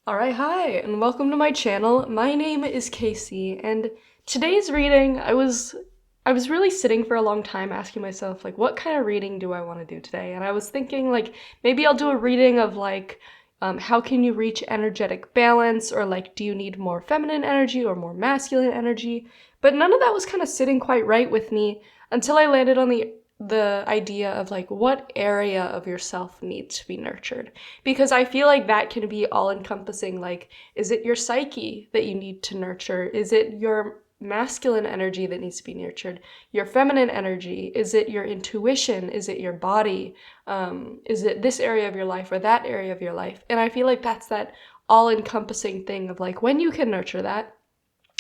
Alright, hi, and welcome to my channel. My name is Casey, and today's reading, I was really sitting for a long time asking myself, like, what kind of reading do I want to do today? And I was thinking, like, maybe I'll do a reading of, like, how can you reach energetic balance, or, like, do you need more feminine energy or more masculine energy? But none of that was kind of sitting quite right with me until I landed on the idea of, like, what area of yourself needs to be nurtured, because I feel like that can be all encompassing. Like, is it your psyche that you need to nurture? Is it your masculine energy that needs to be nurtured? Your feminine energy? Is it your intuition? Is it your body? Is it this area of your life or that area of your life? And I feel like that's that all encompassing thing of, like, when you can nurture that,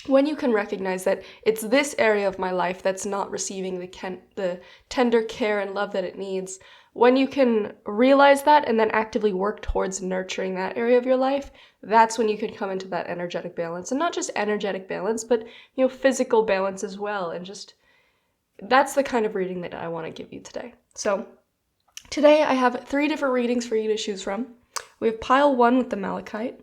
when you can recognize that it's this area of my life that's not receiving the tender care and love that it needs, when you can realize that and then actively work towards nurturing that area of your life, that's when you can come into that energetic balance. And not just energetic balance, but, physical balance as well. And just, that's the kind of reading that I want to give you today. So today I have 3 different readings for you to choose from. We have pile 1 with the malachite,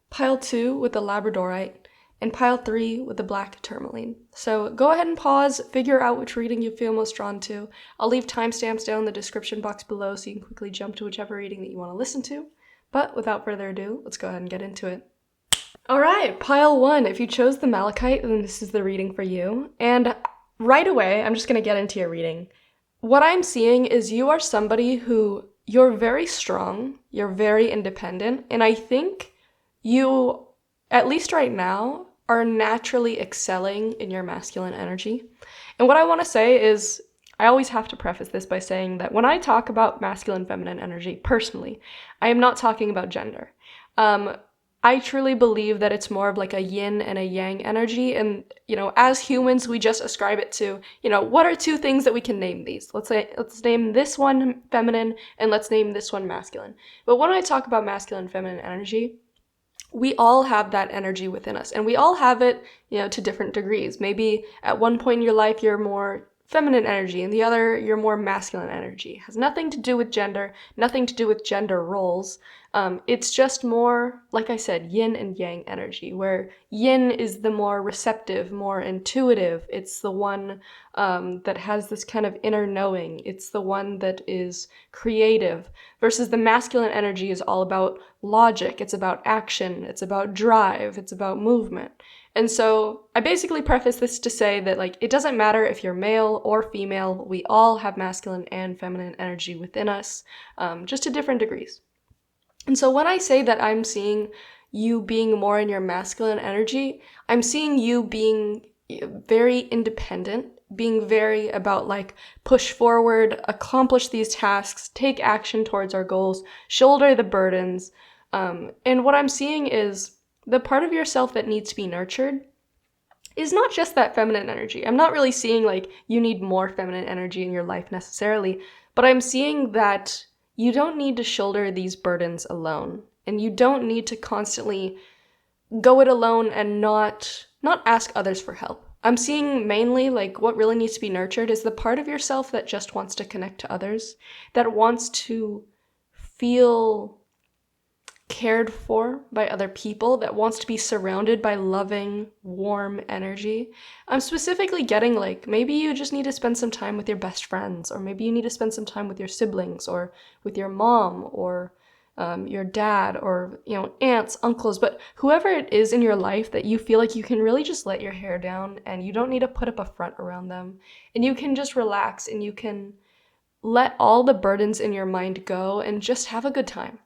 pile 2 with the labradorite, and pile 3 with the black tourmaline. So go ahead and pause, figure out which reading you feel most drawn to. I'll leave timestamps down in the description box below so you can quickly jump to whichever reading that you want to listen to. But without further ado, let's go ahead and get into it. Alright, pile 1. If you chose the malachite, then this is the reading for you. And right away, I'm just going to get into your reading. What I'm seeing is you are somebody who, you're very strong, you're very independent, and I think you, at least right now, are naturally excelling in your masculine energy. And what I want to say is, I always have to preface this by saying that when I talk about masculine feminine energy, personally, I am not talking about gender. I truly believe that it's more of like a yin and a yang energy, and, as humans, we just ascribe it to, what are 2 things that we can name these? Let's name this one feminine, and let's name this one masculine. But when I talk about masculine and feminine energy, we all have that energy within us, and we all have it, to different degrees. Maybe at one point in your life, you're more feminine energy, and the other, you're more masculine energy. It has nothing to do with gender, nothing to do with gender roles. It's just more, like I said, yin and yang energy, where yin is the more receptive, more intuitive. It's the one that has this kind of inner knowing. It's the one that is creative, versus the masculine energy is all about logic. It's about action. It's about drive. It's about movement. And so I basically preface this to say that, like, it doesn't matter if you're male or female, we all have masculine and feminine energy within us, just to different degrees. And so when I say that I'm seeing you being more in your masculine energy, I'm seeing you being very independent, being very about, like, push forward, accomplish these tasks, take action towards our goals, shoulder the burdens. And what I'm seeing is the part of yourself that needs to be nurtured is not just that feminine energy. I'm not really seeing, like, you need more feminine energy in your life necessarily, but I'm seeing that you don't need to shoulder these burdens alone, and you don't need to constantly go it alone and not ask others for help. I'm seeing mainly, like, what really needs to be nurtured is the part of yourself that just wants to connect to others, that wants to feel cared for by other people, that wants to be surrounded by loving, warm energy. I'm specifically getting, like, maybe you just need to spend some time with your best friends, or maybe you need to spend some time with your siblings, or with your mom, or your dad, or, aunts, uncles, but whoever it is in your life that you feel like you can really just let your hair down and you don't need to put up a front around them, and you can just relax and you can let all the burdens in your mind go and just have a good time.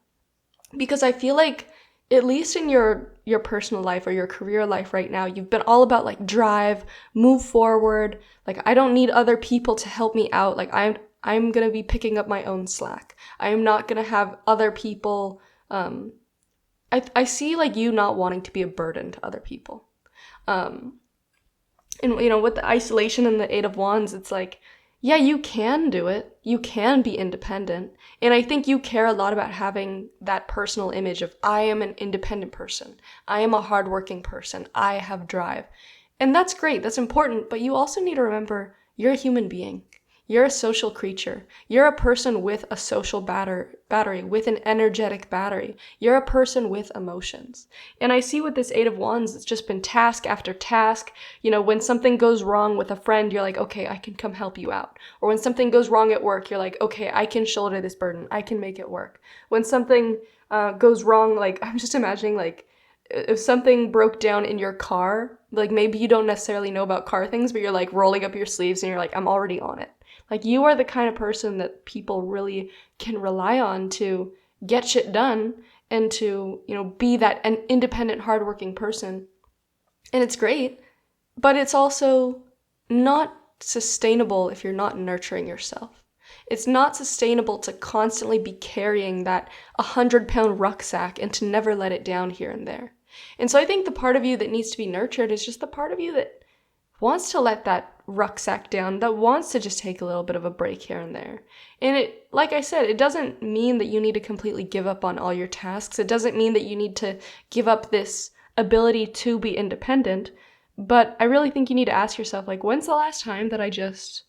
Because I feel like, at least in your personal life or your career life right now, you've been all about, like, drive, move forward. Like, I don't need other people to help me out. Like, I'm gonna be picking up my own slack. I am not gonna have other people. I see, like, you not wanting to be a burden to other people. And, with the isolation and the Eight of Wands, it's like, yeah, you can do it. You can be independent. And I think you care a lot about having that personal image of, I am an independent person. I am a hardworking person. I have drive. And that's great. That's important. But you also need to remember, you're a human being. You're a social creature. You're a person with a social battery, with an energetic battery. You're a person with emotions. And I see with this Eight of Wands, it's just been task after task. You know, when something goes wrong with a friend, you're like, okay, I can come help you out. Or when something goes wrong at work, you're like, okay, I can shoulder this burden. I can make it work. When something goes wrong, like, I'm just imagining, like, if something broke down in your car, like maybe you don't necessarily know about car things, but you're like rolling up your sleeves and you're like, I'm already on it. Like, you are the kind of person that people really can rely on to get shit done and to, you know, be that an independent, hardworking person. And it's great, but it's also not sustainable if you're not nurturing yourself. It's not sustainable to constantly be carrying that 100-pound rucksack and to never let it down here and there. And so I think the part of you that needs to be nurtured is just the part of you that wants to let that rucksack down, that wants to just take a little bit of a break here and there. And it, like I said, it doesn't mean that you need to completely give up on all your tasks. It doesn't mean that you need to give up this ability to be independent. But I really think you need to ask yourself, like, when's the last time that I just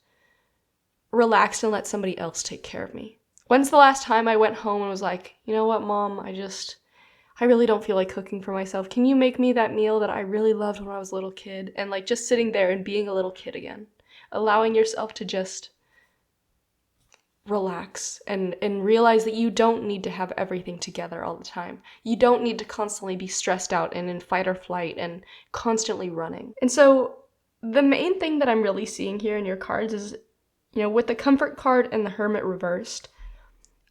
relaxed and let somebody else take care of me? When's the last time I went home and was like, you know what, Mom, I really don't feel like cooking for myself. Can you make me that meal that I really loved when I was a little kid? And like just sitting there and being a little kid again. Allowing yourself to just relax and realize that you don't need to have everything together all the time. You don't need to constantly be stressed out and in fight or flight and constantly running. And so the main thing that I'm really seeing here in your cards is, you know, with the Comfort card and the Hermit reversed,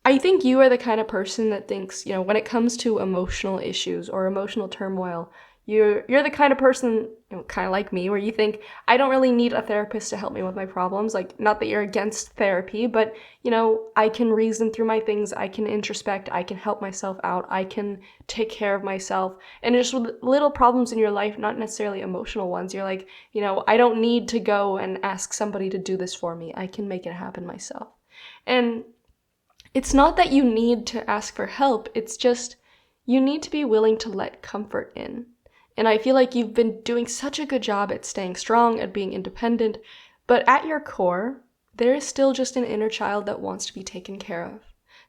I think you are the kind of person that thinks, you know, when it comes to emotional issues or emotional turmoil, you're the kind of person, you know, kind of like me, where you think, I don't really need a therapist to help me with my problems. Like, not that you're against therapy, but, you know, I can reason through my things, I can introspect, I can help myself out, I can take care of myself. And just with little problems in your life, not necessarily emotional ones, you're like, you know, I don't need to go and ask somebody to do this for me. I can make it happen myself. And it's not that you need to ask for help, it's just you need to be willing to let comfort in. And I feel like you've been doing such a good job at staying strong, at being independent, but at your core, there is still just an inner child that wants to be taken care of,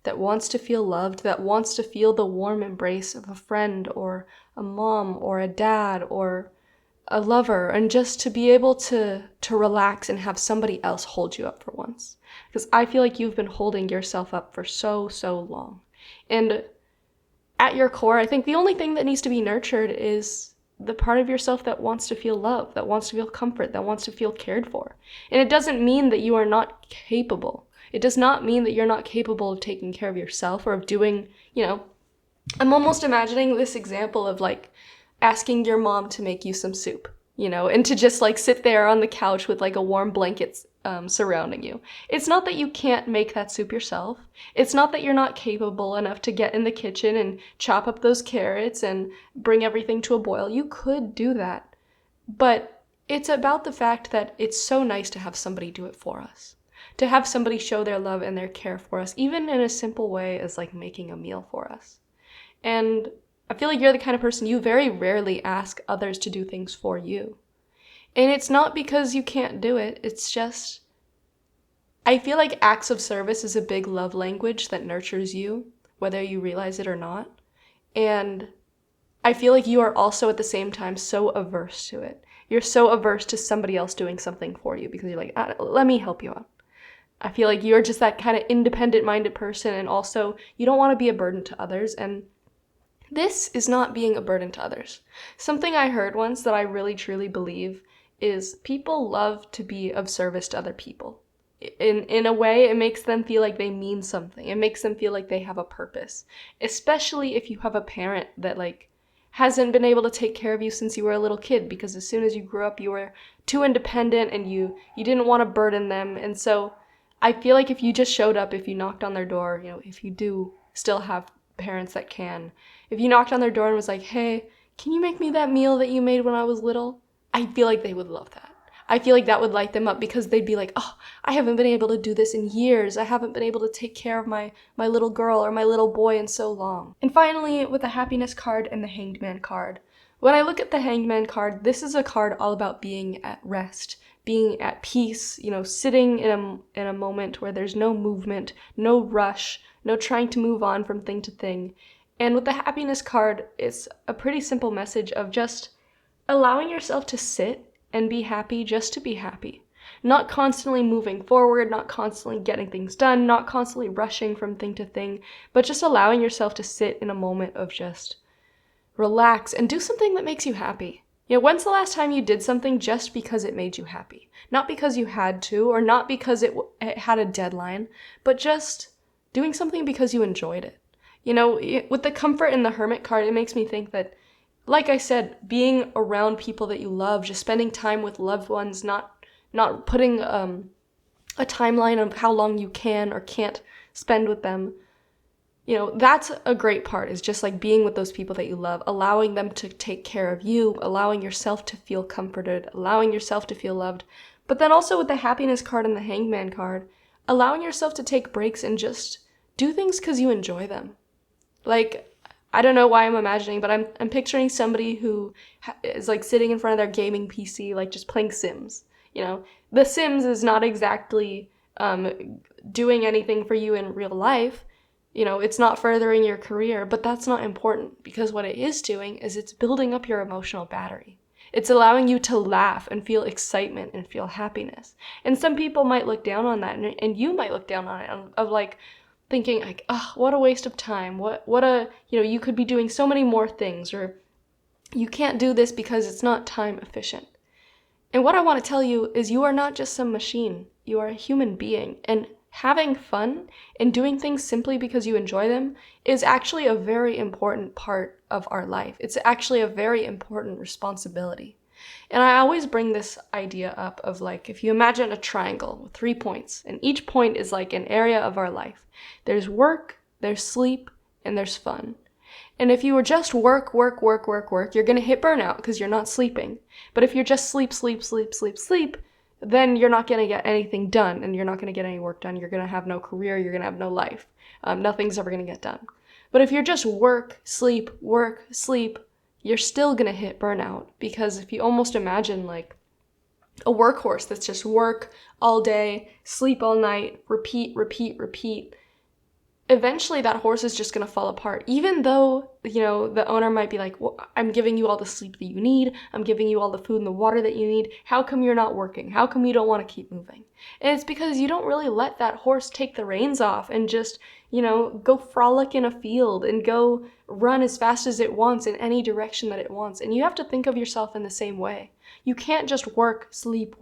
that wants to feel loved, that wants to feel the warm embrace of a friend or a mom or a dad or a lover, and just to be able to relax and have somebody else hold you up for once. Because I feel like you've been holding yourself up for so long. And at your core, I think the only thing that needs to be nurtured is the part of yourself that wants to feel love, that wants to feel comfort, that wants to feel cared for. And it doesn't mean that you are not capable. It does not mean that you're not capable of taking care of yourself or of doing, you know, I'm almost imagining this example of like asking your mom to make you some soup, you know, and to just like sit there on the couch with like a warm blanket surrounding you. It's not that you can't make that soup yourself. It's not that you're not capable enough to get in the kitchen and chop up those carrots and bring everything to a boil. You could do that. But it's about the fact that it's so nice to have somebody do it for us. To have somebody show their love and their care for us, even in a simple way as like making a meal for us. And I feel like you're the kind of person, you very rarely ask others to do things for you. And it's not because you can't do it, it's just, I feel like acts of service is a big love language that nurtures you, whether you realize it or not. And I feel like you are also at the same time so averse to it. You're so averse to somebody else doing something for you because you're like, let me help you out. I feel like you're just that kind of independent-minded person, and also you don't want to be a burden to others, and this is not being a burden to others. Something I heard once that I really truly believe is people love to be of service to other people. In a way, it makes them feel like they mean something. It makes them feel like they have a purpose. Especially if you have a parent that like hasn't been able to take care of you since you were a little kid, because as soon as you grew up, you were too independent and you didn't want to burden them. And so I feel like if you just showed up, if you knocked on their door, you know, if you do still have parents that can, if you knocked on their door and was like, hey, can you make me that meal that you made when I was little? I feel like they would love that. I feel like that would light them up, because they'd be like, oh, I haven't been able to do this in years. I haven't been able to take care of my little girl or my little boy in so long. And finally, with the Happiness card and the Hanged Man card. When I look at the Hanged Man card, this is a card all about being at rest, being at peace, sitting in a moment where there's no movement, no rush, no trying to move on from thing to thing. And with the happiness card, it's a pretty simple message of just allowing yourself to sit and be happy just to be happy. Not constantly moving forward, not constantly getting things done, not constantly rushing from thing to thing, but just allowing yourself to sit in a moment of just relax and do something that makes you happy. When's the last time you did something just because it made you happy? Not because you had to, or not because it had a deadline, but just doing something because you enjoyed it. With the comfort in the Hermit card, it makes me think that, like I said, being around people that you love, just spending time with loved ones, not putting a timeline of how long you can or can't spend with them, that's a great part, is just like being with those people that you love, allowing them to take care of you, allowing yourself to feel comforted, allowing yourself to feel loved. But then also with the happiness card and the Hangman card, allowing yourself to take breaks and just do things because you enjoy them. Like, I don't know why I'm imagining, but I'm picturing somebody who is like sitting in front of their gaming PC, like just playing Sims. The Sims is not exactly doing anything for you in real life. It's not furthering your career, but that's not important, because what it is doing is it's building up your emotional battery. It's allowing you to laugh and feel excitement and feel happiness. And some people might look down on that, and you might look down on it, of like thinking like, oh, what a waste of time. You could be doing so many more things, or you can't do this because it's not time efficient. And what I want to tell you is you are not just some machine. You are a human being, and having fun and doing things simply because you enjoy them is actually a very important part of our life. It's actually a very important responsibility. And I always bring this idea up of like, if you imagine a triangle with 3 points, and each point is like an area of our life. There's work, there's sleep, and there's fun. And if you were just work, you're going to hit burnout because you're not sleeping. But if you're just sleep, then you're not going to get anything done, and you're not going to get any work done. You're going to have no career. You're going to have no life. Nothing's ever going to get done. But if you're just work, sleep, you're still going to hit burnout, because if you almost imagine like a workhorse that's just work all day, sleep all night, repeat, eventually that horse is just going to fall apart. Even though, the owner might be like, well, I'm giving you all the sleep that you need. I'm giving you all the food and the water that you need. How come you're not working? How come you don't want to keep moving? And it's because you don't really let that horse take the reins off and just, go frolic in a field and go run as fast as it wants in any direction that it wants. And you have to think of yourself in the same way. You can't just work, sleep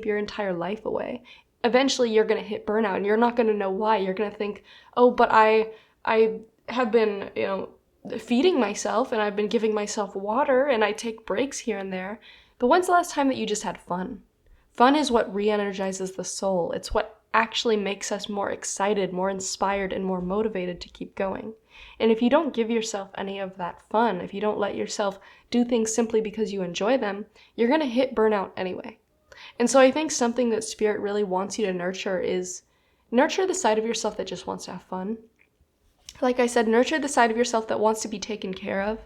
your entire life away. Eventually you're going to hit burnout, and you're not going to know why. You're going to think, oh, but I have been, feeding myself, and I've been giving myself water, and I take breaks here and there. But when's the last time that you just had fun? Fun is what re-energizes the soul. It's what actually makes us more excited, more inspired, and more motivated to keep going. And if you don't give yourself any of that fun, if you don't let yourself do things simply because you enjoy them, you're going to hit burnout anyway. And so I think something that Spirit really wants you to nurture is nurture the side of yourself that just wants to have fun. Like I said, nurture the side of yourself that wants to be taken care of.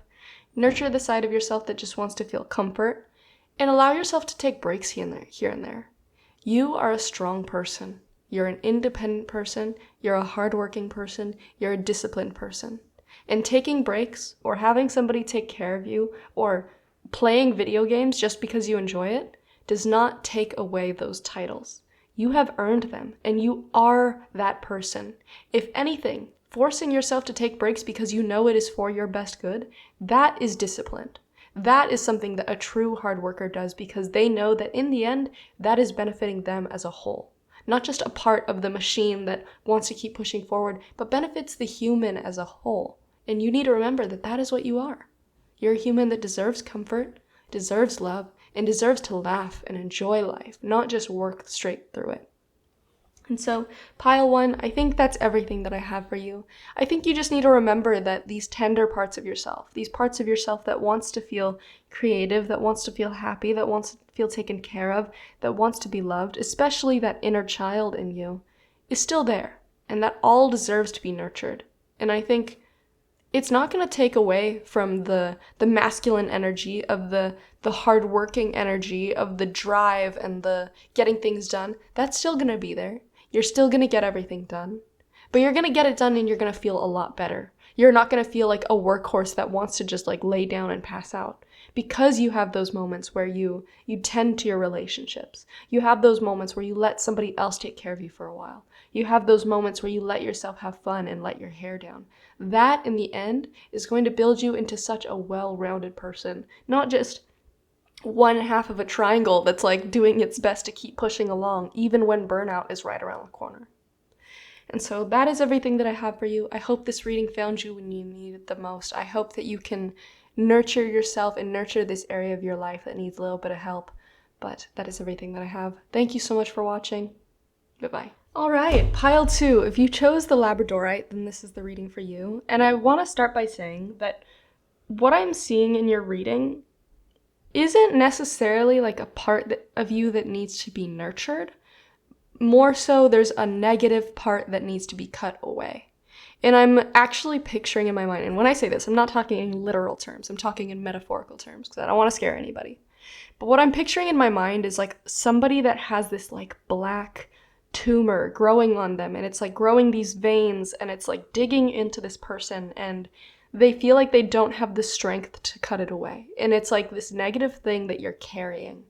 Nurture the side of yourself that just wants to feel comfort. And allow yourself to take breaks here and there. You are a strong person. You're an independent person. You're a hardworking person. You're a disciplined person. And taking breaks, or having somebody take care of you, or playing video games just because you enjoy it, does not take away those titles. You have earned them, and you are that person. If anything, forcing yourself to take breaks because you know it is for your best good, that is disciplined. That is something that a true hard worker does, because they know that in the end, that is benefiting them as a whole. Not just a part of the machine that wants to keep pushing forward, but benefits the human as a whole. And you need to remember that that is what you are. You're a human that deserves comfort, deserves love, and deserves to laugh and enjoy life, not just work straight through it. And so, pile 1, I think that's everything that I have for you. I think you just need to remember that these tender parts of yourself, these parts of yourself that wants to feel creative, that wants to feel happy, that wants to feel taken care of, that wants to be loved, especially that inner child in you, is still there, and that all deserves to be nurtured. And I think it's not going to take away from the masculine energy of the hardworking energy of the drive and the getting things done. That's still going to be there. You're still going to get everything done. But you're going to get it done and you're going to feel a lot better. You're not going to feel like a workhorse that wants to just like lay down and pass out, because you have those moments where you tend to your relationships. You have those moments where you let somebody else take care of you for a while. You have those moments where you let yourself have fun and let your hair down. That, in the end, is going to build you into such a well-rounded person. Not just one half of a triangle that's like doing its best to keep pushing along, even when burnout is right around the corner. And so that is everything that I have for you. I hope this reading found you when you need it the most. I hope that you can nurture yourself and nurture this area of your life that needs a little bit of help. But that is everything that I have. Thank you so much for watching. Bye-bye. All right, pile 2. If you chose the Labradorite, then this is the reading for you. And I want to start by saying that what I'm seeing in your reading isn't necessarily like a part of you that needs to be nurtured. More so, there's a negative part that needs to be cut away. And I'm actually picturing in my mind, and when I say this, I'm not talking in literal terms, I'm talking in metaphorical terms, because I don't want to scare anybody. But what I'm picturing in my mind is like somebody that has this like black tumor growing on them, and it's like growing these veins, and it's like digging into this person, and they feel like they don't have the strength to cut it away. And it's like this negative thing that you're carrying.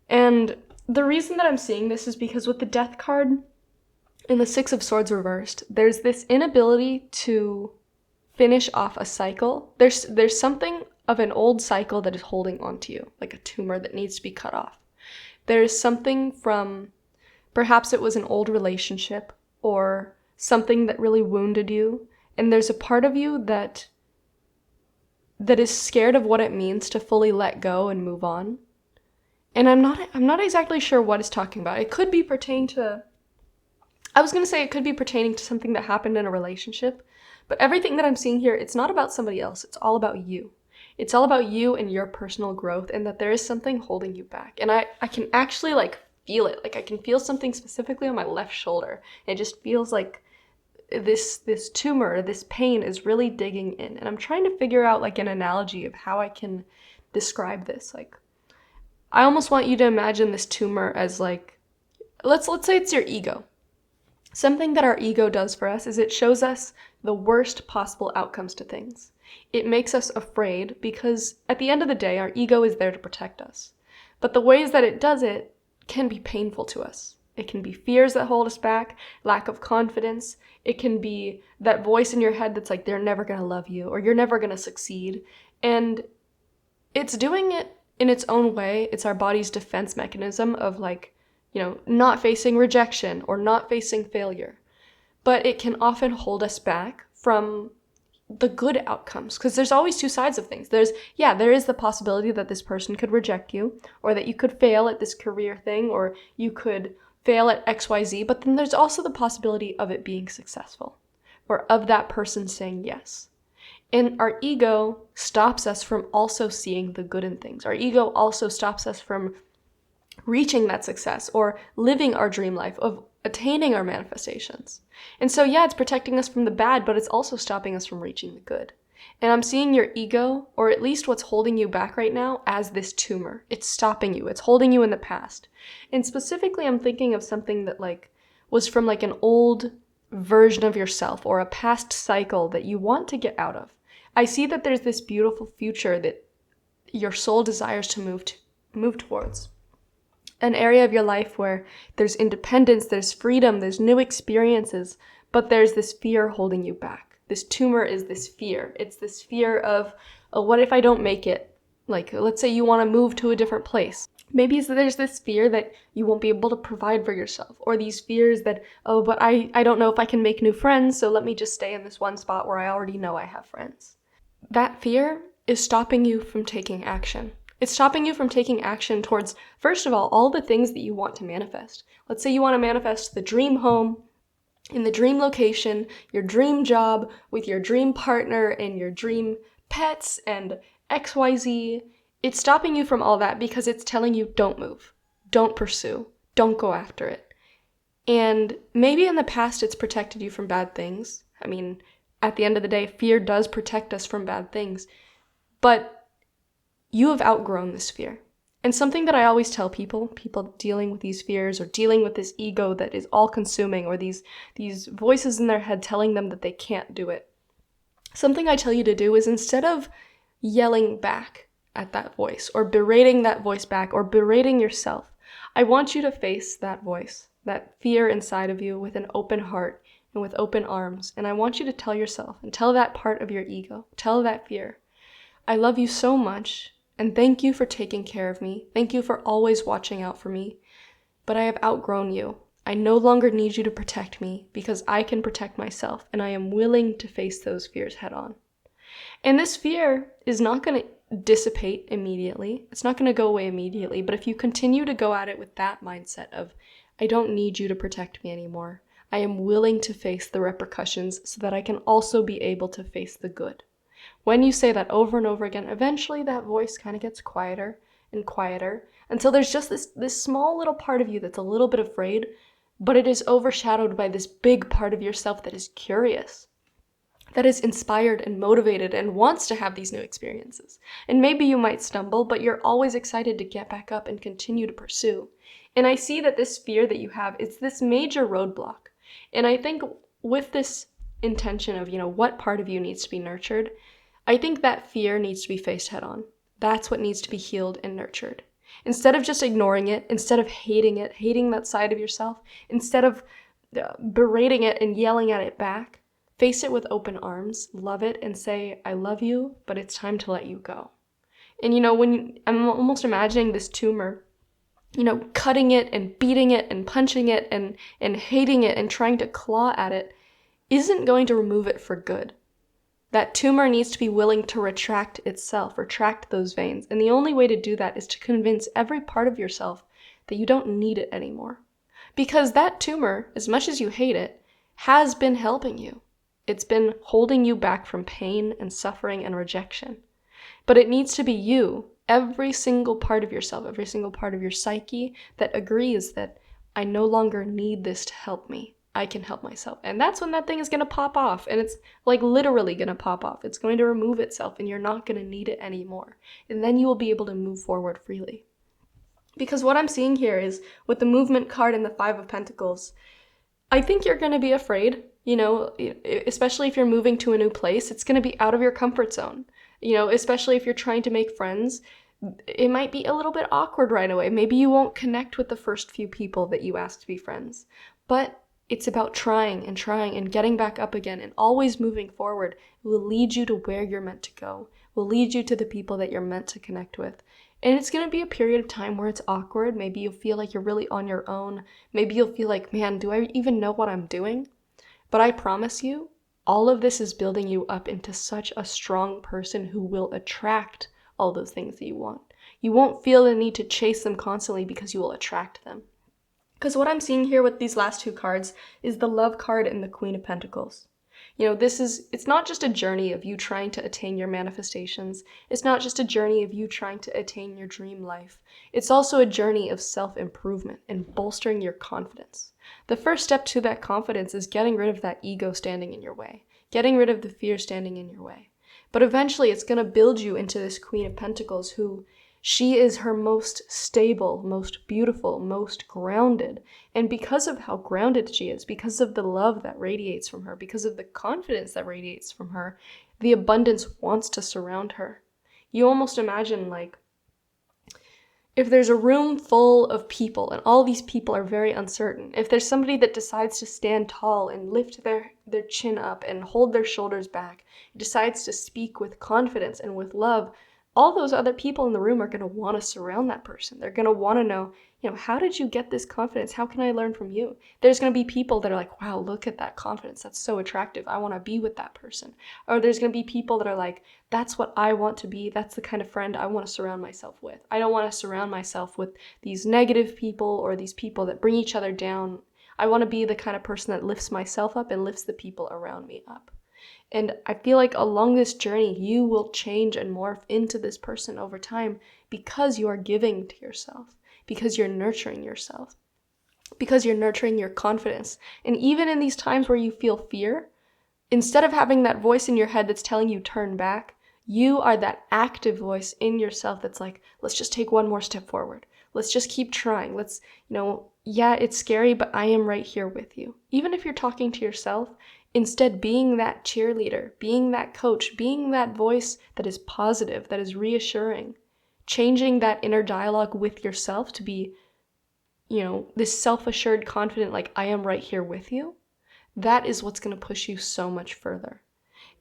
And the reason that I'm seeing this is because with the Death card in the Six of Swords reversed, there's this inability to finish off a cycle. There's something of an old cycle that is holding onto you, like a tumor that needs to be cut off. There's something from, perhaps it was an old relationship or something that really wounded you, and there's a part of you that is scared of what it means to fully let go and move on. And I'm not exactly sure what it's talking about. It could be pertaining to, I was going to say it could be pertaining to something that happened in a relationship, but everything that I'm seeing here, it's not about somebody else. It's all about you. It's all about you and your personal growth, and that there is something holding you back. And I can actually like feel it. Like I can feel something specifically on my left shoulder. It just feels like this tumor, this pain is really digging in. And I'm trying to figure out like an analogy of how I can describe this. Like, I almost want you to imagine this tumor as like, let's say it's your ego. Something that our ego does for us is it shows us the worst possible outcomes to things. It makes us afraid because at the end of the day, our ego is there to protect us. But the ways that it does it can be painful to us. It can be fears that hold us back, lack of confidence. It can be that voice in your head that's like, they're never going to love you or you're never going to succeed. And it's doing it in its own way. It's our body's defense mechanism of like, not facing rejection or not facing failure. But it can often hold us back from the good outcomes, because there's always two sides of things. There is the possibility that this person could reject you, or that you could fail at this career thing, or you could fail at XYZ, but then there's also the possibility of it being successful, or of that person saying yes. And our ego stops us from also seeing the good in things. Our ego also stops us from reaching that success or living our dream life, of attaining our manifestations. And so, it's protecting us from the bad, but it's also stopping us from reaching the good. And I'm seeing your ego, or at least what's holding you back right now, as this tumor. It's stopping you. It's holding you in the past. And specifically, I'm thinking of something that was from an old version of yourself or a past cycle that you want to get out of. I see that there's this beautiful future that your soul desires to move towards. An area of your life where there's independence, there's freedom, there's new experiences, but there's this fear holding you back. This tumor is this fear. It's this fear of, what if I don't make it? Let's say you want to move to a different place. Maybe there's this fear that you won't be able to provide for yourself, or these fears that, but I don't know if I can make new friends, so let me just stay in this one spot where I already know I have friends. That fear is stopping you from taking action. It's stopping you from taking action towards, first of all the things that you want to manifest. Let's say you want to manifest the dream home in the dream location, your dream job with your dream partner and your dream pets and XYZ. It's stopping you from all that because it's telling you don't move, don't pursue, don't go after it. And maybe in the past it's protected you from bad things. I mean, At the end of the day, fear does protect us from bad things. But you have outgrown this fear. And something that I always tell people dealing with these fears or dealing with this ego that is all-consuming, or these voices in their head telling them that they can't do it. Something I tell you to do is, instead of yelling back at that voice or berating that voice back or berating yourself, I want you to face that voice, that fear inside of you, with an open heart and with open arms. And I want you to tell yourself and tell that part of your ego, tell that fear, I love you so much, and thank you for taking care of me. Thank you for always watching out for me. But I have outgrown you. I no longer need you to protect me because I can protect myself, and I am willing to face those fears head on. And this fear is not going to dissipate immediately. It's not going to go away immediately. But if you continue to go at it with that mindset of, I don't need you to protect me anymore, I am willing to face the repercussions so that I can also be able to face the good. When you say that over and over again, eventually that voice kind of gets quieter and quieter until there's just this small little part of you that's a little bit afraid, but it is overshadowed by this big part of yourself that is curious, that is inspired and motivated and wants to have these new experiences. And maybe you might stumble, but you're always excited to get back up and continue to pursue. And I see that this fear that you have, it's this major roadblock. And I think with this intention of, what part of you needs to be nurtured, I think that fear needs to be faced head on. That's what needs to be healed and nurtured. Instead of just ignoring it, instead of hating it, hating that side of yourself, instead of berating it and yelling at it back, face it with open arms, love it, and say, I love you, but it's time to let you go. And I'm almost imagining this tumor, cutting it and beating it and punching it and hating it and trying to claw at it, isn't going to remove it for good. That tumor needs to be willing to retract itself, retract those veins. And the only way to do that is to convince every part of yourself that you don't need it anymore. Because that tumor, as much as you hate it, has been helping you. It's been holding you back from pain and suffering and rejection. But it needs to be you, every single part of yourself, every single part of your psyche, that agrees that I no longer need this to help me. I can help myself. And that's when that thing is going to pop off. And it's like literally going to pop off. It's going to remove itself and you're not going to need it anymore. And then you will be able to move forward freely. Because what I'm seeing here is, with the movement card and the Five of Pentacles, I think you're going to be afraid, especially if you're moving to a new place. It's going to be out of your comfort zone, especially if you're trying to make friends. It might be a little bit awkward right away. Maybe you won't connect with the first few people that you ask to be friends. But it's about trying and getting back up again and always moving forward. It will lead you to where you're meant to go. It will lead you to the people that you're meant to connect with. And it's going to be a period of time where it's awkward. Maybe you'll feel like you're really on your own. Maybe you'll feel like, man, do I even know what I'm doing? But I promise you, all of this is building you up into such a strong person who will attract all those things that you want. You won't feel the need to chase them constantly because you will attract them. Because what I'm seeing here with these last two cards is the Love card and the Queen of Pentacles. It's not just a journey of you trying to attain your manifestations. It's not just a journey of you trying to attain your dream life. It's also a journey of self-improvement and bolstering your confidence. The first step to that confidence is getting rid of that ego standing in your way, getting rid of the fear standing in your way. But eventually it's going to build you into this Queen of Pentacles who, she is her most stable, most beautiful, most grounded. And because of how grounded she is, because of the love that radiates from her, because of the confidence that radiates from her, the abundance wants to surround her. You almost imagine, like, if there's a room full of people and all these people are very uncertain, if there's somebody that decides to stand tall and lift their chin up and hold their shoulders back, decides to speak with confidence and with love, all those other people in the room are going to want to surround that person. They're going to want to know, how did you get this confidence? How can I learn from you? There's going to be people that are like, wow, look at that confidence. That's so attractive. I want to be with that person. Or there's going to be people that are like, that's what I want to be. That's the kind of friend I want to surround myself with. I don't want to surround myself with these negative people or these people that bring each other down. I want to be the kind of person that lifts myself up and lifts the people around me up. And I feel like along this journey, you will change and morph into this person over time because you are giving to yourself, because you're nurturing yourself, because you're nurturing your confidence. And even in these times where you feel fear, Instead of having that voice in your head that's telling you turn back, you are that active voice in yourself that's like, let's just take one more step forward. Let's just keep trying. Let's, yeah, it's scary, but I am right here with you. Even if you're talking to yourself, instead being that cheerleader, being that coach, being that voice that is positive, that is reassuring, changing that inner dialogue with yourself to be, this self-assured, confident, like, I am right here with you. That is what's going to push you so much further.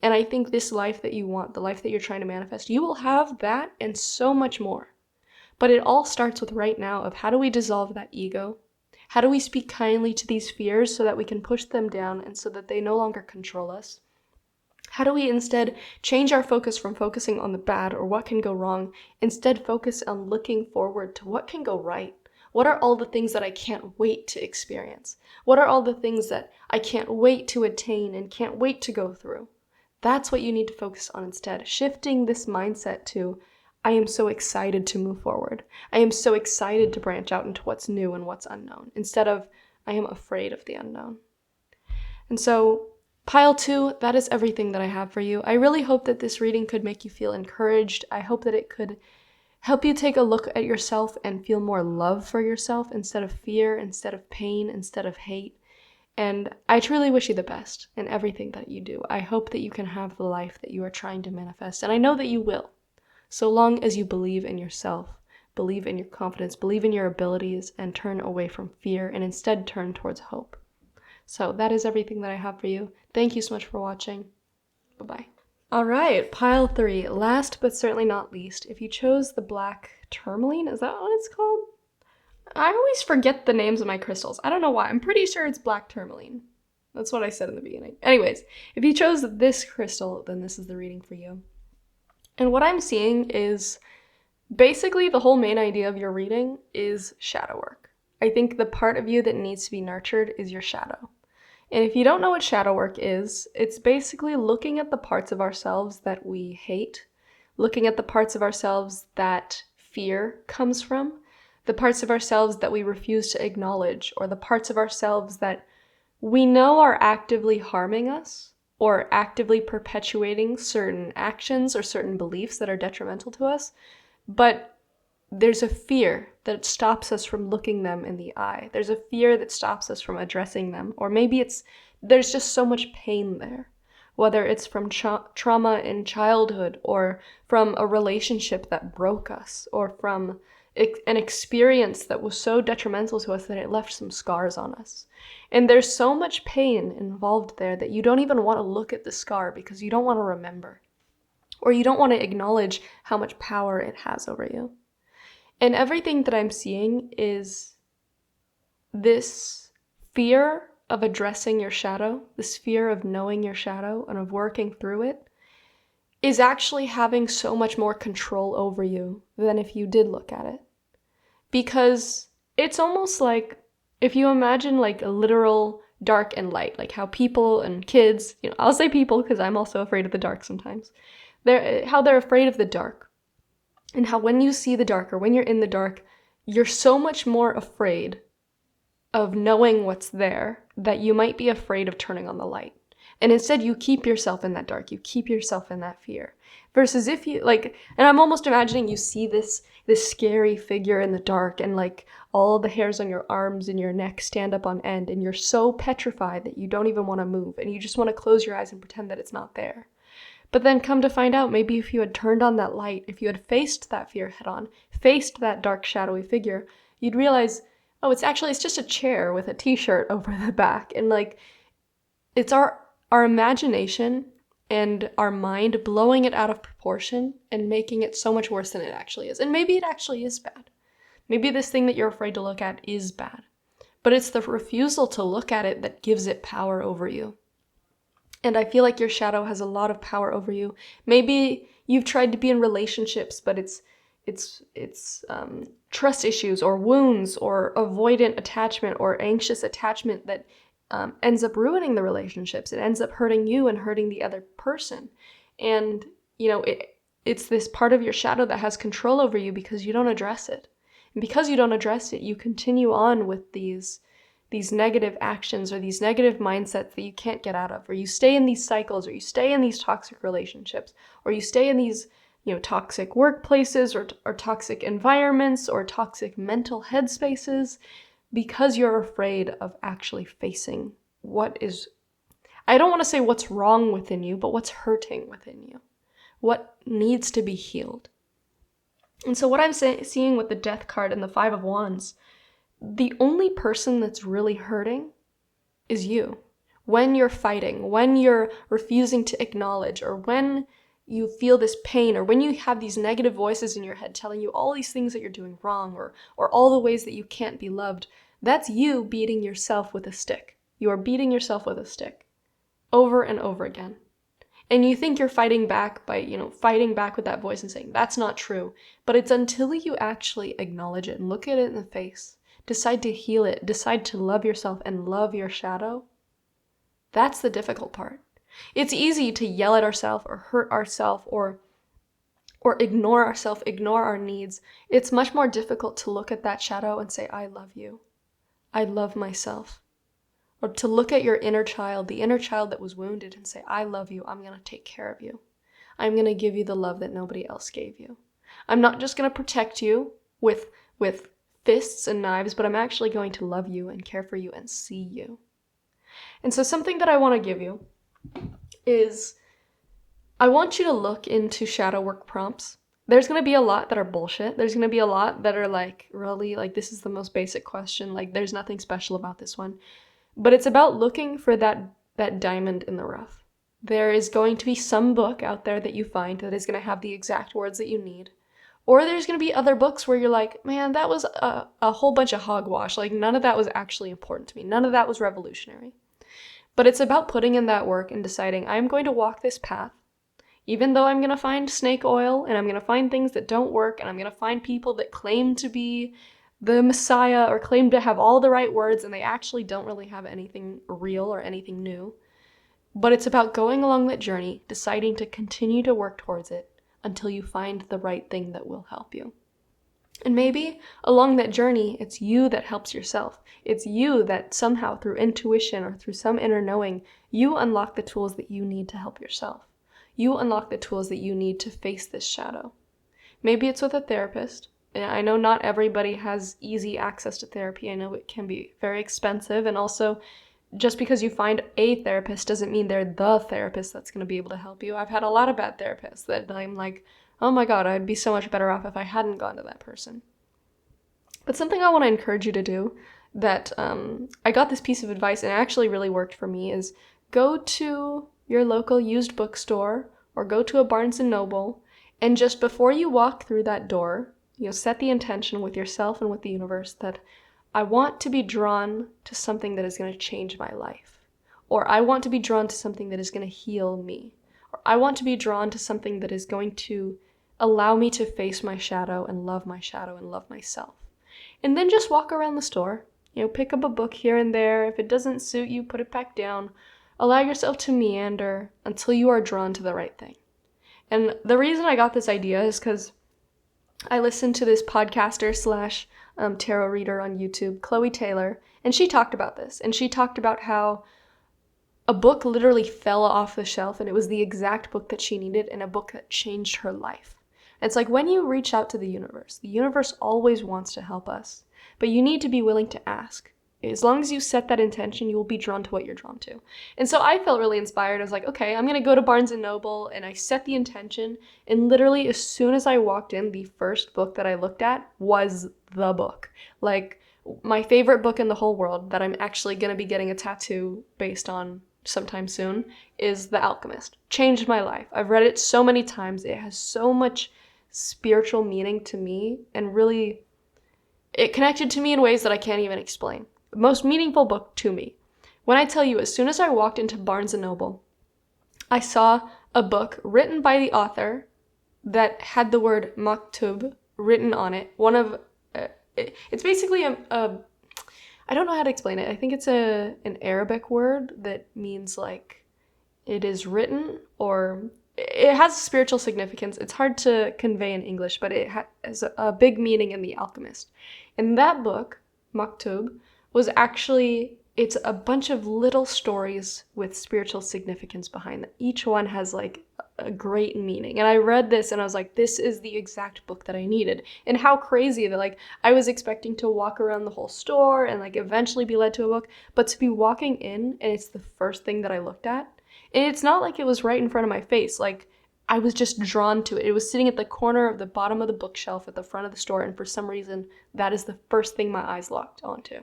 And I think this life that you want, the life that you're trying to manifest, you will have that and so much more. But it all starts with right now of how do we dissolve that ego? How do we speak kindly to these fears so that we can push them down and so that they no longer control us? How do we instead change our focus from focusing on the bad or what can go wrong, instead focus on looking forward to what can go right? What are all the things that I can't wait to experience? What are all the things that I can't wait to attain and can't wait to go through? That's what you need to focus on instead, shifting this mindset to, I am so excited to move forward. I am so excited to branch out into what's new and what's unknown, instead of, I am afraid of the unknown. And so, pile 2, that is everything that I have for you. I really hope that this reading could make you feel encouraged. I hope that it could help you take a look at yourself and feel more love for yourself instead of fear, instead of pain, instead of hate. And I truly wish you the best in everything that you do. I hope that you can have the life that you are trying to manifest, and I know that you will, so long as you believe in yourself, believe in your confidence, believe in your abilities, and turn away from fear and instead turn towards hope. So that is everything that I have for you. Thank you so much for watching. Bye-bye. All right, pile 3, last but certainly not least, if you chose the black tourmaline, is that what it's called? I always forget the names of my crystals. I don't know why. I'm pretty sure it's black tourmaline. That's what I said in the beginning. Anyways, if you chose this crystal, then this is the reading for you. And what I'm seeing is basically the whole main idea of your reading is shadow work. I think the part of you that needs to be nurtured is your shadow. And if you don't know what shadow work is, it's basically looking at the parts of ourselves that we hate, looking at the parts of ourselves that fear comes from, the parts of ourselves that we refuse to acknowledge, or the parts of ourselves that we know are actively harming us or actively perpetuating certain actions or certain beliefs that are detrimental to us, but there's a fear that stops us from looking them in the eye. There's a fear that stops us from addressing them, or maybe there's just so much pain there, whether it's from trauma in childhood or from a relationship that broke us or from an experience that was so detrimental to us that it left some scars on us. And there's so much pain involved there that you don't even want to look at the scar because you don't want to remember, or you don't want to acknowledge how much power it has over you. And everything that I'm seeing is this fear of addressing your shadow, this fear of knowing your shadow and of working through it, is actually having so much more control over you than if you did look at it. Because it's almost like, if you imagine like a literal dark and light, like how people and kids, I'll say people because I'm also afraid of the dark sometimes, how they're afraid of the dark. And how when you see the dark or when you're in the dark, you're so much more afraid of knowing what's there that you might be afraid of turning on the light. And instead you keep yourself in that dark, you keep yourself in that fear. Versus if you, and I'm almost imagining you see this scary figure in the dark and all the hairs on your arms and your neck stand up on end and you're so petrified that you don't even want to move and you just want to close your eyes and pretend that it's not there. But then come to find out, maybe if you had turned on that light, if you had faced that fear head on, faced that dark shadowy figure, you'd realize, oh, it's just a chair with a t-shirt over the back. And it's our imagination and our mind blowing it out of proportion and making it so much worse than it actually is. And maybe it actually is bad. Maybe this thing that you're afraid to look at is bad. But it's the refusal to look at it that gives it power over you. And I feel like your shadow has a lot of power over you. Maybe you've tried to be in relationships, but it's trust issues or wounds or avoidant attachment or anxious attachment that ends up ruining the relationships. It ends up hurting you and hurting the other person. And, it's this part of your shadow that has control over you because you don't address it. And because you don't address it, you continue on with these these negative actions or these negative mindsets that you can't get out of, or you stay in these cycles, or you stay in these toxic relationships, or you stay in these, toxic workplaces or toxic environments or toxic mental headspaces because you're afraid of actually facing what is, I don't want to say what's wrong within you, but what's hurting within you, what needs to be healed. And so what I'm seeing with the Death card and the Five of Wands, the only person that's really hurting is you. When you're fighting, when you're refusing to acknowledge, or when you feel this pain, or when you have these negative voices in your head telling you all these things that you're doing wrong, or all the ways that you can't be loved, that's you beating yourself with a stick. You are beating yourself with a stick over and over again. And you think you're fighting back by, fighting back with that voice and saying, that's not true. But it's until you actually acknowledge it and look at it in the face, decide to heal it, decide to love yourself and love your shadow. That's the difficult part. It's easy to yell at ourselves or hurt ourselves or ignore ourselves, ignore our needs. It's much more difficult to look at that shadow and say, I love you. I love myself. Or to look at your inner child, the inner child that was wounded, and say, I love you. I'm going to take care of you. I'm going to give you the love that nobody else gave you. I'm not just going to protect you with fists and knives, but I'm actually going to love you and care for you and see you. And so something that I want to give you is, I want you to look into shadow work prompts. There's going to be a lot that are bullshit. There's going to be a lot that are really, this is the most basic question. There's nothing special about this one. But it's about looking for that diamond in the rough. There is going to be some book out there that you find that is going to have the exact words that you need. Or there's going to be other books where you're like, man, that was a whole bunch of hogwash. None of that was actually important to me. None of that was revolutionary. But it's about putting in that work and deciding, I'm going to walk this path. Even though I'm going to find snake oil and I'm going to find things that don't work and I'm going to find people that claim to be the Messiah or claim to have all the right words and they actually don't really have anything real or anything new. But it's about going along that journey, deciding to continue to work towards it until you find the right thing that will help you. And maybe along that journey, it's you that helps yourself. It's you that somehow through intuition or through some inner knowing, you unlock the tools that you need to help yourself. You unlock the tools that you need to face this shadow. Maybe it's with a therapist. I know not everybody has easy access to therapy. I know it can be very expensive. And also, just because you find a therapist doesn't mean they're the therapist that's going to be able to help you. I've had a lot of bad therapists that I'm like, oh my God, I'd be so much better off if I hadn't gone to that person. But something I want to encourage you to do that I got this piece of advice and it actually really worked for me is go to your local used bookstore or go to a Barnes & Noble and just before you walk through that door, set the intention with yourself and with the universe that I want to be drawn to something that is going to change my life. Or I want to be drawn to something that is going to heal me. Or I want to be drawn to something that is going to allow me to face my shadow and love myself. And then just walk around the store. Pick up a book here and there. If it doesn't suit you, put it back down. Allow yourself to meander until you are drawn to the right thing. And the reason I got this idea is because I listened to this podcaster / tarot reader on YouTube, Chloe Taylor, and she talked about this. And she talked about how a book literally fell off the shelf and it was the exact book that she needed and a book that changed her life. It's like when you reach out to the universe always wants to help us, but you need to be willing to ask. As long as you set that intention, you will be drawn to what you're drawn to. And so I felt really inspired. I was like, okay, I'm going to go to Barnes & Noble, and I set the intention, and literally as soon as I walked in, the first book that I looked at was the book. My favorite book in the whole world that I'm actually going to be getting a tattoo based on sometime soon is The Alchemist. Changed my life. I've read it so many times. It has so much spiritual meaning to me, and really, it connected to me in ways that I can't even explain. Most meaningful book to me. When I tell you, as soon as I walked into Barnes & Noble, I saw a book written by the author that had the word maktub written on it. It's basically a I don't know how to explain it. I think it's an Arabic word that means it is written, or it has spiritual significance. It's hard to convey in English, but it has a big meaning in The Alchemist. And that book, maktub, was actually, it's a bunch of little stories with spiritual significance behind them. Each one has like a great meaning. And I read this and I was like, this is the exact book that I needed. And how crazy that like I was expecting to walk around the whole store and like eventually be led to a book, but to be walking in and it's the first thing that I looked at. And it's not like it was right in front of my face. Like I was just drawn to it. It was sitting at the corner of the bottom of the bookshelf at the front of the store. And for some reason, that is the first thing my eyes locked onto.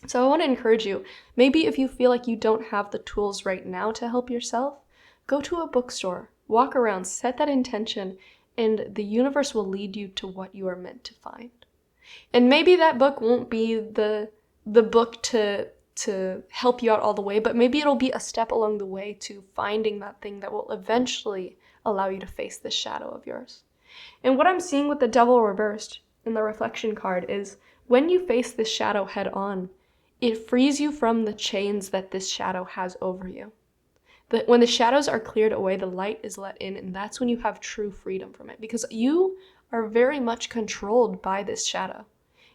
So I want to encourage you, maybe if you feel like you don't have the tools right now to help yourself, go to a bookstore, walk around, set that intention, and the universe will lead you to what you are meant to find. And maybe that book won't be the book to help you out all the way, but maybe it'll be a step along the way to finding that thing that will eventually allow you to face this shadow of yours. And what I'm seeing with the Devil reversed in the reflection card is when you face this shadow head on, it frees you from the chains that this shadow has over you. When the shadows are cleared away, the light is let in, and that's when you have true freedom from it, because you are very much controlled by this shadow.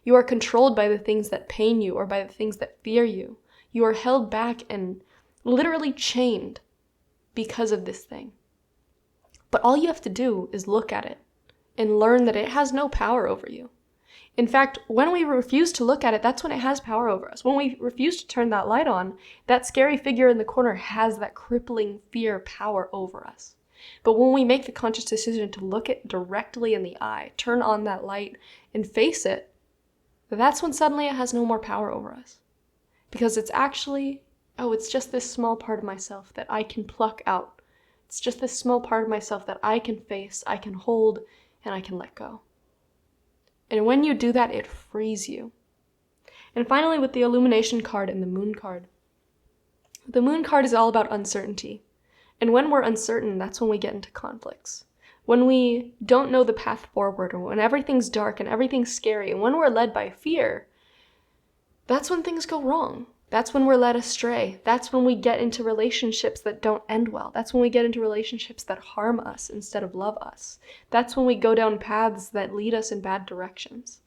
You are controlled by the things that pain you or by the things that fear you. You are held back and literally chained because of this thing. But all you have to do is look at it and learn that it has no power over you. In fact, when we refuse to look at it, that's when it has power over us. When we refuse to turn that light on, that scary figure in the corner has that crippling fear power over us. But when we make the conscious decision to look it directly in the eye, turn on that light, and face it, that's when suddenly it has no more power over us. Because it's actually, it's just this small part of myself that I can pluck out. It's just this small part of myself that I can face, I can hold, and I can let go. And when you do that, it frees you. And finally, with the Illumination card and the Moon card. The Moon card is all about uncertainty. And when we're uncertain, that's when we get into conflicts. When we don't know the path forward, or when everything's dark and everything's scary, and when we're led by fear, that's when things go wrong. That's when we're led astray. That's when we get into relationships that don't end well. That's when we get into relationships that harm us instead of love us. That's when we go down paths that lead us in bad directions.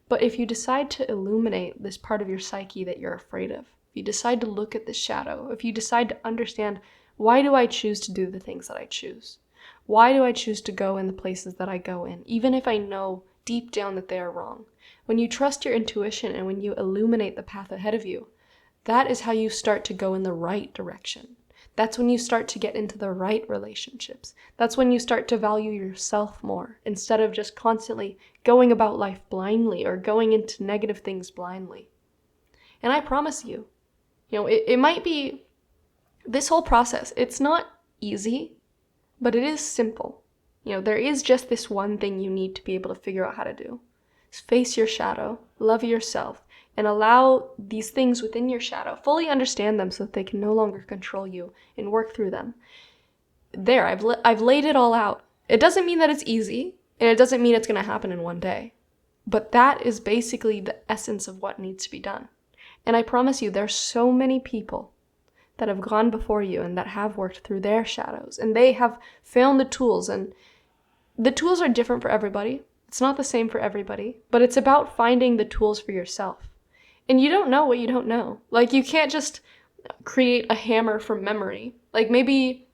But if you decide to illuminate this part of your psyche that you're afraid of, if you decide to look at the shadow, if you decide to understand, why do I choose to do the things that I choose? Why do I choose to go in the places that I go in, even if I know deep down that they are wrong? When you trust your intuition and when you illuminate the path ahead of you, that is how you start to go in the right direction. That's when you start to get into the right relationships. That's when you start to value yourself more instead of just constantly going about life blindly or going into negative things blindly. And I promise you, it might be this whole process. It's not easy, but it is simple. There is just this one thing you need to be able to figure out how to do. Face your shadow, love yourself, and allow these things within your shadow, fully understand them so that they can no longer control you and work through them. There, I've laid it all out. It doesn't mean that it's easy, and it doesn't mean it's going to happen in one day. But that is basically the essence of what needs to be done. And I promise you, there's so many people that have gone before you and that have worked through their shadows, and they have found the tools, and the tools are different for everybody. It's not the same for everybody, but it's about finding the tools for yourself. And you don't know what you don't know. Like, you can't just create a hammer from memory. Like, maybe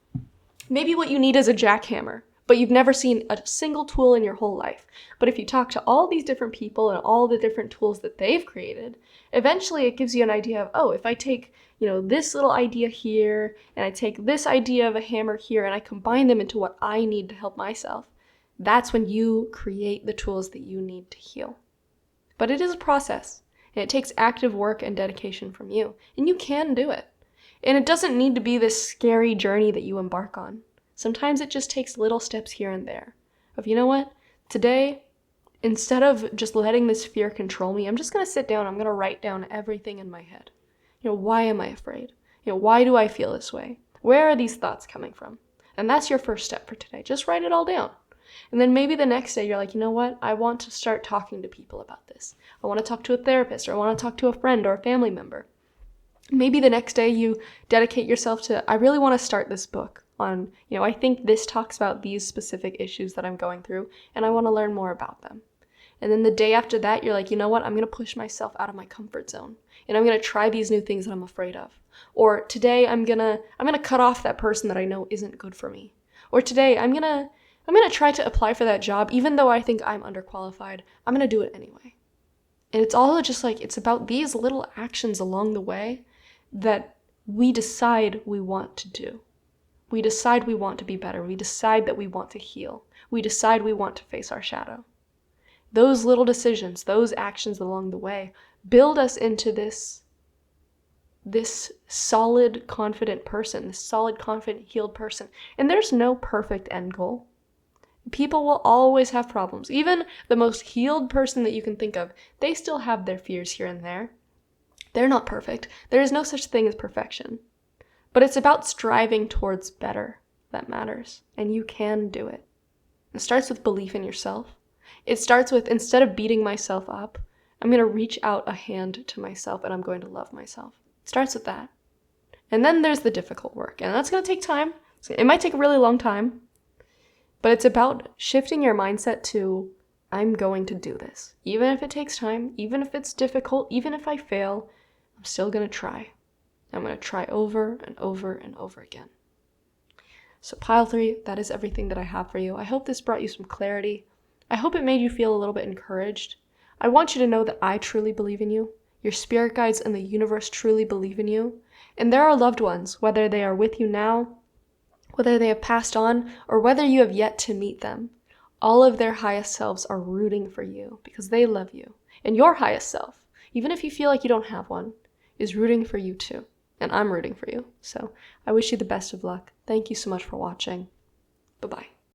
what you need is a jackhammer, but you've never seen a single tool in your whole life. But if you talk to all these different people and all the different tools that they've created, eventually it gives you an idea of, if I take, this little idea here, and I take this idea of a hammer here, and I combine them into what I need to help myself, that's when you create the tools that you need to heal. But it is a process. And it takes active work and dedication from you. And you can do it. And it doesn't need to be this scary journey that you embark on. Sometimes it just takes little steps here and there. Of, today, instead of just letting this fear control me, I'm just going to sit down. I'm going to write down everything in my head. Why am I afraid? Why do I feel this way? Where are these thoughts coming from? And that's your first step for today. Just write it all down. And then maybe the next day you're like, I want to start talking to people about this. I want to talk to a therapist, or I want to talk to a friend or a family member. Maybe the next day you dedicate yourself to, I really want to start this book on, I think this talks about these specific issues that I'm going through, and I want to learn more about them. And then the day after that, you're like, you know what? I'm going to push myself out of my comfort zone. And I'm going to try these new things that I'm afraid of. Or today I'm going to cut off that person that I know isn't good for me. Or today I'm going to try to apply for that job even though I think I'm underqualified. I'm going to do it anyway. And it's all just like, it's about these little actions along the way that we decide we want to do. We decide we want to be better. We decide that we want to heal. We decide we want to face our shadow. Those little decisions, those actions along the way, build us into this solid, confident person, this solid, confident, healed person. And there's no perfect end goal. People will always have problems. Even the most healed person that you can think of, they still have their fears here and there. They're not perfect. There is no such thing as perfection. But it's about striving towards better that matters. And you can do it. It starts with belief in yourself. It starts with, instead of beating myself up, I'm going to reach out a hand to myself and I'm going to love myself. It starts with that. And then there's the difficult work. And that's going to take time. It might take a really long time. But it's about shifting your mindset to, I'm going to do this. Even if it takes time, even if it's difficult, even if I fail, I'm still going to try. I'm going to try over and over and over again. So pile 3, that is everything that I have for you. I hope this brought you some clarity. I hope it made you feel a little bit encouraged. I want you to know that I truly believe in you. Your spirit guides and the universe truly believe in you. And there are loved ones, whether they are with you now, whether they have passed on, or whether you have yet to meet them. All of their highest selves are rooting for you because they love you. And your highest self, even if you feel like you don't have one, is rooting for you too. And I'm rooting for you. So I wish you the best of luck. Thank you so much for watching. Bye-bye.